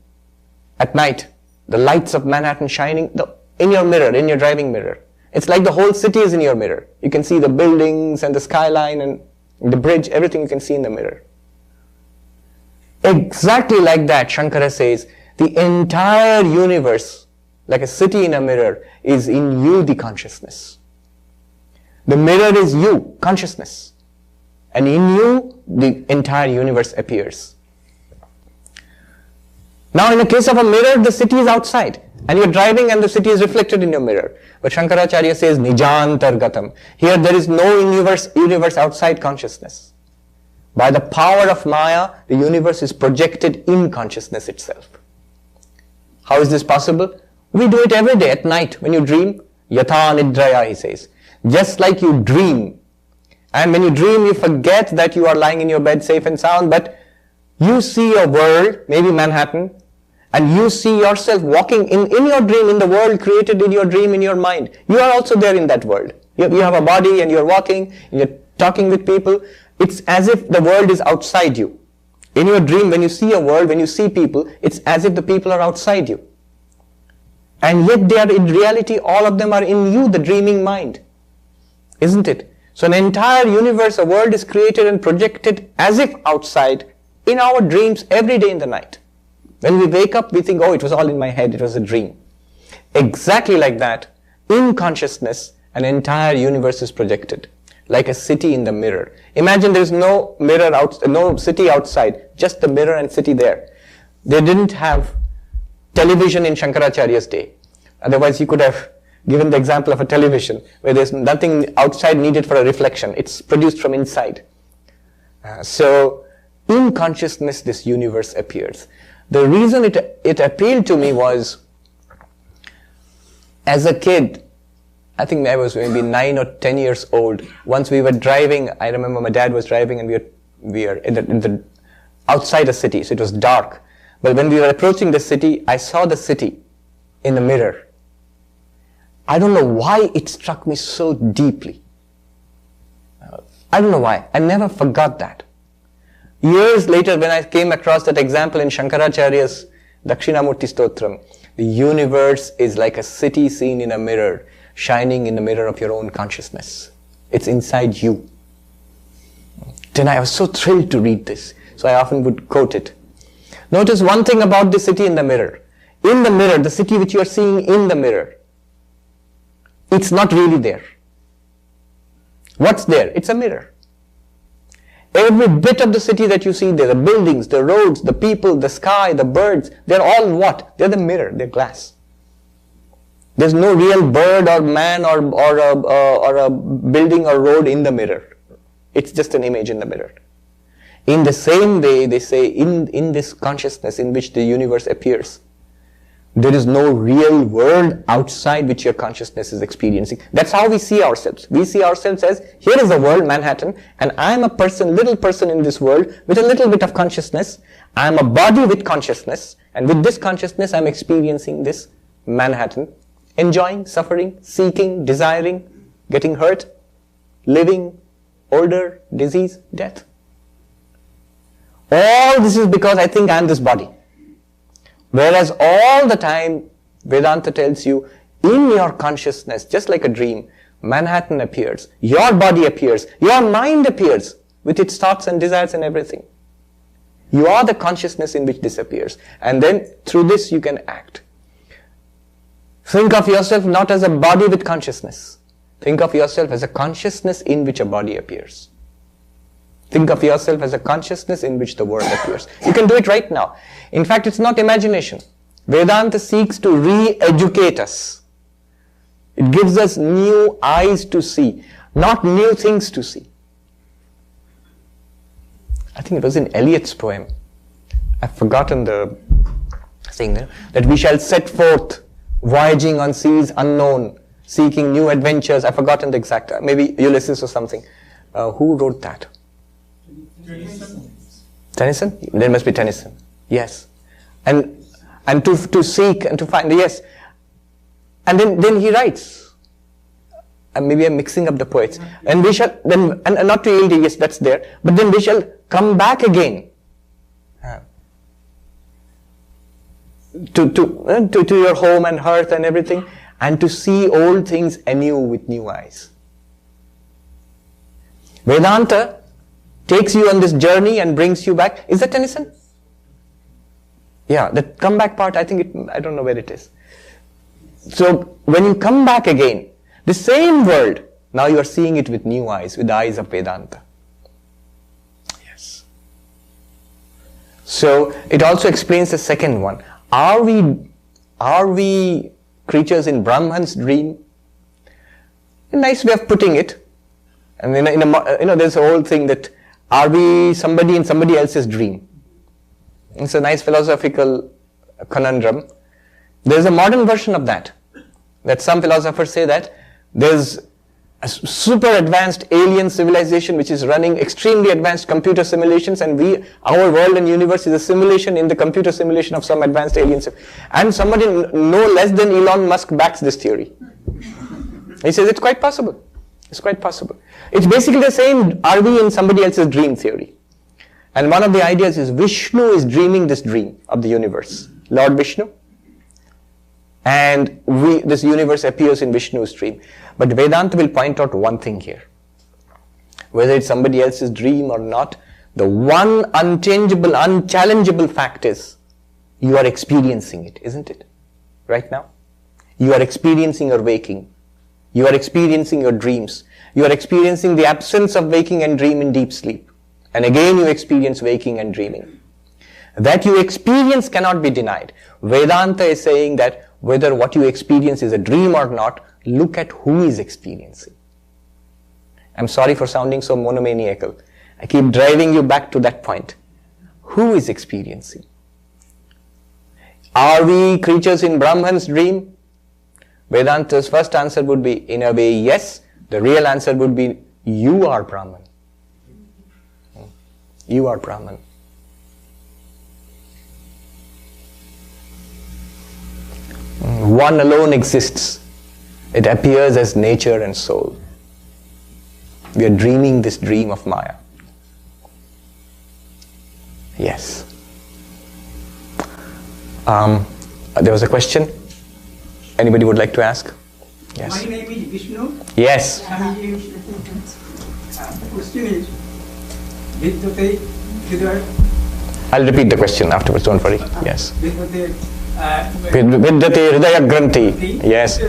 Speaker 1: at night. The lights of Manhattan shining in your mirror, in your driving mirror. It's like the whole city is in your mirror. You can see the buildings and the skyline and the bridge, everything you can see in the mirror. Exactly like that, Shankara says, the entire universe, like a city in a mirror, is in you, the consciousness. The mirror is you, consciousness. And in you, the entire universe appears. Now, in the case of a mirror, the city is outside. And you're driving and the city is reflected in your mirror. But Shankaracharya says, Nijantargatam. Here there is no universe outside consciousness. By the power of Maya, the universe is projected in consciousness itself. How is this possible? We do it every day at night when you dream. Yatha nidraya, he says. Just like you dream. And when you dream, you forget that you are lying in your bed safe and sound, but you see a world, maybe Manhattan, and you see yourself walking in your dream, in the world created in your dream, in your mind. You are also there in that world. You have a body and you're walking, and you're talking with people. It's as if the world is outside you. In your dream, when you see a world, when you see people, it's as if the people are outside you. And yet they are in reality, all of them are in you, the dreaming mind. Isn't it? So an entire universe, a world is created and projected as if outside in our dreams every day in the night. When we wake up, we think, oh, it was all in my head, it was a dream. Exactly like that, in consciousness, an entire universe is projected, like a city in the mirror. Imagine there is no mirror no city outside, just the mirror and city there. They didn't have television in Shankaracharya's day. Otherwise, he could have given the example of a television where there's nothing outside needed for a reflection. It's produced from inside. So, in consciousness, this universe appears. The reason it appealed to me was, as a kid, I think I was maybe 9 or 10 years old. Once we were driving, I remember my dad was driving and we were in the outside a city, so it was dark. But when we were approaching the city, I saw the city in the mirror. I don't know why it struck me so deeply. I don't know why. I never forgot that. Years later, when I came across that example in Shankaracharya's Dakshinamurti Stotram, the universe is like a city seen in a mirror, shining in the mirror of your own consciousness. It's inside you. Then I was so thrilled to read this, so I often would quote it. Notice one thing about the city in the mirror. In the mirror, the city which you are seeing in the mirror, it's not really there. What's there? It's a mirror. Every bit of the city that you see there, the buildings, the roads, the people, the sky, the birds, they're all what? They're the mirror, they're glass. There's no real bird or man or a building or road in the mirror. It's just an image in the mirror. In the same way, they say, in this consciousness in which the universe appears, there is no real world outside which your consciousness is experiencing. That's how we see ourselves. We see ourselves as, here is the world, Manhattan, and I'm a person, little person in this world with a little bit of consciousness. I'm a body with consciousness, and with this consciousness I'm experiencing this Manhattan, enjoying, suffering, seeking, desiring, getting hurt, living, older, disease, death. All this is because I think I'm this body. Whereas all the time, Vedanta tells you, in your consciousness, just like a dream, Manhattan appears, your body appears, your mind appears, with its thoughts and desires and everything. You are the consciousness in which this appears. And then, through this, you can act. Think of yourself not as a body with consciousness. Think of yourself as a consciousness in which a body appears. Think of yourself as a consciousness in which the world appears. You can do it right now. In fact, it's not imagination. Vedanta seeks to re-educate us. It gives us new eyes to see, not new things to see. I think it was in Eliot's poem. I've forgotten the thing there. That we shall set forth, voyaging on seas unknown, seeking new adventures. I've forgotten the exact, maybe Ulysses or something. Who wrote that? Tennyson? There must be Tennyson. Yes. And to seek and to find, yes. And then he writes. And maybe I'm mixing up the poets. And we shall, then, and not to yield, yes, that's there. But then we shall come back again. To your home and hearth and everything. and to see old things anew with new eyes. Vedanta takes you on this journey and brings you back. Is that Tennyson? Yeah, the comeback part, I don't know where it is. So when you come back again, the same world, now you are seeing it with new eyes, with the eyes of Vedanta. Yes. So it also explains the second one. Are we creatures in Brahman's dream? A nice way of putting it. And there's a whole thing that, are we somebody in somebody else's dream? It's a nice philosophical conundrum. There's a modern version of that some philosophers say that there's a super advanced alien civilization which is running extremely advanced computer simulations, and our world and universe is a simulation in the computer simulation of some advanced alien civilization. And somebody no less than Elon Musk backs this theory. He says it's quite possible. It's quite possible. It's basically the same, are we in somebody else's dream theory? And one of the ideas is Vishnu is dreaming this dream of the universe. Lord Vishnu. And this universe appears in Vishnu's dream. But Vedanta will point out one thing here. Whether it's somebody else's dream or not, the one unchangeable, unchallengeable fact is you are experiencing it, isn't it? Right now. You are experiencing your waking. You are experiencing your dreams. You are experiencing the absence of waking and dream in deep sleep. And again you experience waking and dreaming. That you experience cannot be denied. Vedanta is saying that whether what you experience is a dream or not, look at who is experiencing. I'm sorry for sounding so monomaniacal. I keep driving you back to that point. Who is experiencing? Are we creatures in Brahman's dream? Vedanta's first answer would be, in a way, yes. The real answer would be, you are Brahman. You are Brahman. One alone exists. It appears as nature and soul. We are dreaming this dream of Maya. Yes. There was a question. Anybody would like to ask? Yes.
Speaker 5: My name is Vishnu.
Speaker 1: Yes.
Speaker 5: The question is, Vidyate Hridaya.
Speaker 1: I'll repeat the question afterwards, don't worry. Yes.
Speaker 5: Vidyate
Speaker 1: Hridaya Granthi. Yes.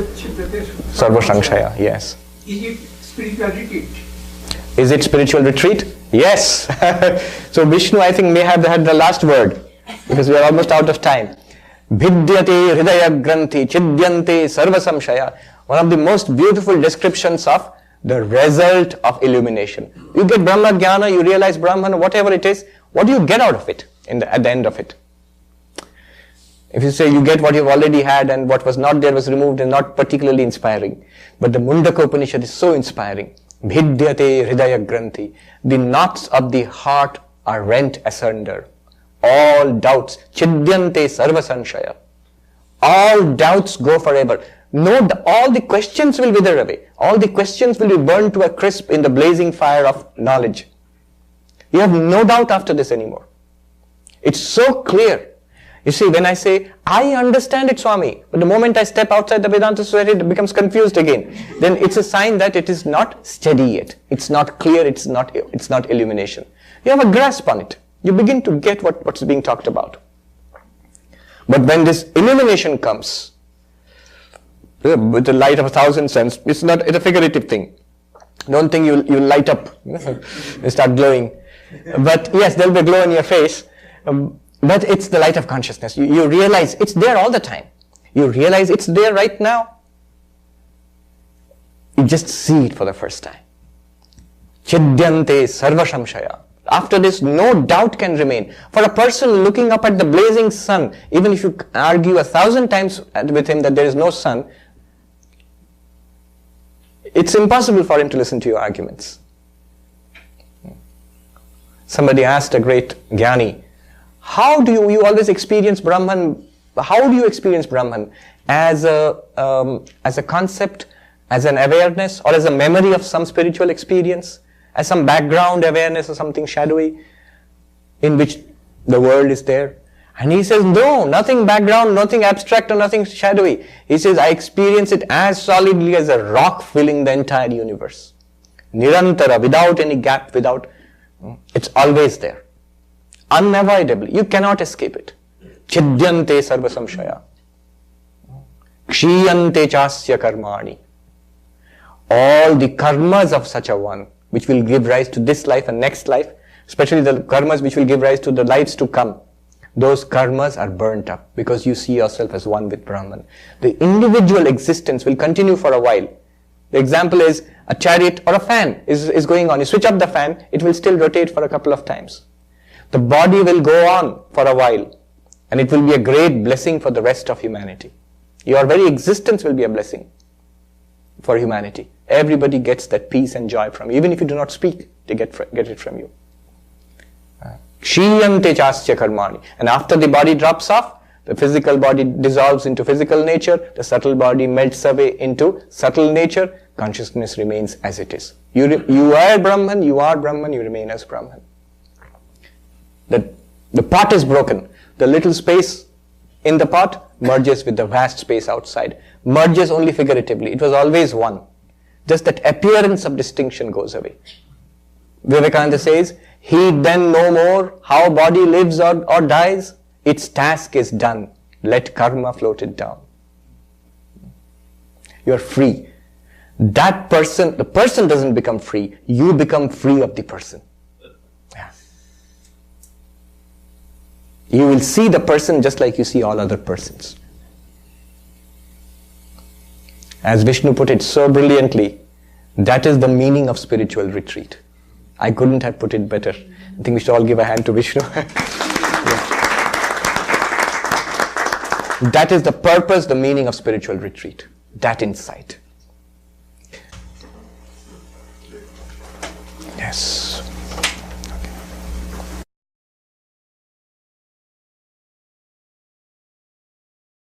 Speaker 1: Sarvapriyanda. Yes.
Speaker 5: Is it spiritual retreat?
Speaker 1: Is it spiritual retreat? Yes. So Vishnu, I think, may have had the last word, because we are almost out of time. Vidyate Hridaya Granthi Chidyante Sarvasamshaya. One of the most beautiful descriptions of the result of illumination. You get Brahma Jnana, you realize Brahman, whatever it is, what do you get out of it at the end of it? If you say you get what you've already had and what was not there was removed, and not particularly inspiring. But the Mundaka Upanishad is so inspiring. Vidyate Hridaya Granthi. The knots of the heart are rent asunder. All doubts. Chidyante Sarva Sanshaya. All doubts go forever. All the questions will wither away. All the questions will be burned to a crisp in the blazing fire of knowledge. You have no doubt after this anymore. It's so clear. You see, when I say, I understand it, Swami, but the moment I step outside the Vedanta society, it becomes confused again. Then it's a sign that it is not steady yet. It's not clear, it's not illumination. You have a grasp on it. You begin to get what's being talked about. But when this illumination comes, with the light of 1,000 suns, it's a figurative thing. Don't think you light up, you start glowing. But yes, there'll be a glow in your face. But it's the light of consciousness. You realize it's there all the time. You realize it's there right now. You just see it for the first time. Chidyante sarva samshaya. After this, no doubt can remain. For a person looking up at the blazing sun, even if you argue 1,000 times with him that there is no sun, it's impossible for him to listen to your arguments. Somebody asked a great Jnani, how do you always experience Brahman? How do you experience Brahman? As a concept, as an awareness, or as a memory of some spiritual experience, as some background awareness or something shadowy in which the world is there? And he says, no, nothing background, nothing abstract or nothing shadowy. He says, I experience it as solidly as a rock filling the entire universe. Nirantara, without any gap, it's always there. Unavoidably. You cannot escape it. Chidyante sarva samshaya. Kshiyante chasya karmani. All the karmas of such a one, which will give rise to this life and next life, especially the karmas which will give rise to the lives to come, those karmas are burnt up because you see yourself as one with Brahman. The individual existence will continue for a while. The example is a chariot or a fan is going on. You switch up the fan, it will still rotate for a couple of times. The body will go on for a while and it will be a great blessing for the rest of humanity. Your very existence will be a blessing for humanity. Everybody gets that peace and joy from you. Even if you do not speak, they get it from you. Kshiyante chasya karmani. And after the body drops off, the physical body dissolves into physical nature, the subtle body melts away into subtle nature, consciousness remains as it is. You are Brahman, you remain as Brahman. The pot is broken. The little space in the pot merges with the vast space outside. Merges only figuratively. It was always one. Just that appearance of distinction goes away. Vivekananda says, heed then no more how body lives or dies. Its task is done. Let karma float it down. You are free. The person doesn't become free. You become free of the person. Yeah. You will see the person just like you see all other persons. As Vishnu put it so brilliantly, that is the meaning of spiritual retreat. I couldn't have put it better. I think we should all give a hand to Vishnu. Yeah. That is the purpose, the meaning of spiritual retreat. That insight.